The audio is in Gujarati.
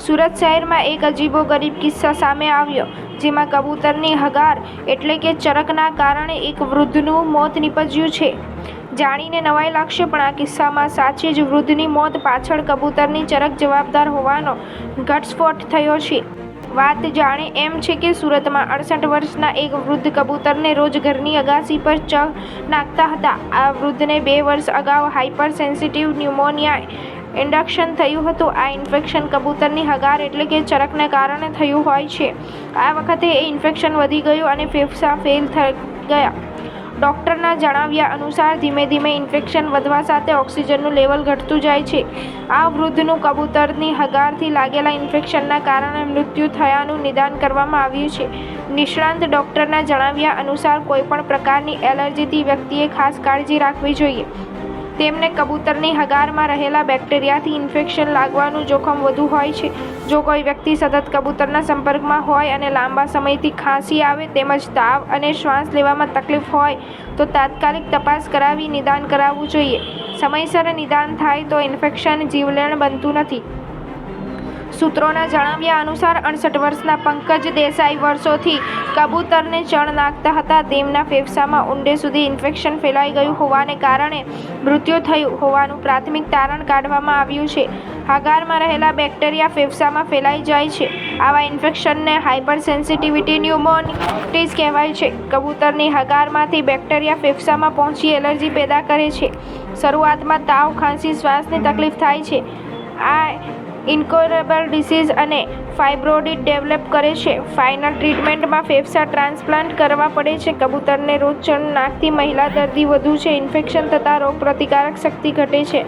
સુરત શહેરમાં એક અજીબોગરીબ કિસ્સા સામે આવ્યો, જેમાં કબૂતરની હગાર એટલે કે ચરકના કારણે એક વૃદ્ધનું મોત નીપજ્યું છે. જાણીને નવાઈ લાગશે, પણ આ કિસ્સામાં સાચે જ વૃદ્ધની મોત પાછળ કબૂતરની ચરક જવાબદાર હોવાનો ઘટસ્ફોટ થયો છે. વાત જાણે એમ છે કે સુરતમાં 68 વર્ષના એક વૃદ્ધ કબૂતરને રોજ ઘરની અગાસી પર ચણ નાખતા હતા. આ વૃદ્ધને 2 વર્ષ અગાઉ હાઇપર સેન્સિટિવ ન્યુમોનિયા ઇન્ડક્શન થયું હતું. આ ઇન્ફેક્શન કબૂતરની હગાર એટલે કે ચરકને કારણે થયું હોય છે. આ વખતે એ ઇન્ફેક્શન વધી ગયું અને ફેફસા ફેલ થઈ ગયા. ડૉક્ટરના જણાવ્યા અનુસાર ધીમે ધીમે ઇન્ફેક્શન વધવા સાથે ઓક્સિજનનું લેવલ ઘટતું જાય છે. આ વૃદ્ધનું કબૂતરની હગારથી લાગેલા ઇન્ફેક્શનના કારણે મૃત્યુ થયાનું નિદાન કરવામાં આવ્યું છે. નિષ્ણાંત ડૉક્ટરના જણાવ્યા અનુસાર કોઈપણ પ્રકારની એલર્જીથી વ્યક્તિએ ખાસ કાળજી રાખવી જોઈએ. તેમને કબૂતરની હગારમાં રહેલા બેક્ટેરિયાથી ઇન્ફેક્શન લાગવાનું જોખમ વધુ હોય છે. જો કોઈ વ્યક્તિ સતત કબૂતરના સંપર્કમાં હોય અને લાંબા સમયથી ખાંસી આવે તેમજ તાવ અને શ્વાસ લેવામાં તકલીફ હોય તો તાત્કાલિક તપાસ કરાવી નિદાન કરાવવું જોઈએ. સમયસર નિદાન થાય તો ઇન્ફેક્શન જીવલેણ બનતું નથી. સૂત્રોના જણાવ્યા અનુસાર 68 વર્ષના પંકજ દેસાઈ વર્ષોથી કબૂતરને ચણ નાખતા હતા. તેમના ફેફસામાં ઊંડે સુધી ઇન્ફેક્શન ફેલાઈ ગયું હોવાને કારણે મૃત્યુ થયું હોવાનું પ્રાથમિક તારણ કાઢવામાં આવ્યું છે. હગારમાં રહેલા બેક્ટેરિયા ફેફસામાં ફેલાઈ જાય છે. આવા ઇન્ફેક્શનને હાઇપર સેન્સિટિવિટી ન્યુમોનિટિસ કહેવાય છે. કબૂતરની હગારમાંથી બેક્ટેરિયા ફેફસામાં પહોંચી એલર્જી પેદા કરે છે. શરૂઆતમાં તાવ, ખાંસી, શ્વાસની તકલીફ થાય છે. આ ઇન્ક્યુરેબલ ડિસીઝ અને ફાઇબ્રોઇડ ડેવલપ કરે છે. ફાઇનલ ટ્રીટમેન્ટમાં ફેફસા ટ્રાન્સપ્લાન્ટ કરવા પડે છે. કબૂતરને રોજ ચણ નાખતી મહિલા દર્દી વધુ છે. ઇન્ફેક્શન થતાં રોગપ્રતિકારક શક્તિ ઘટે છે.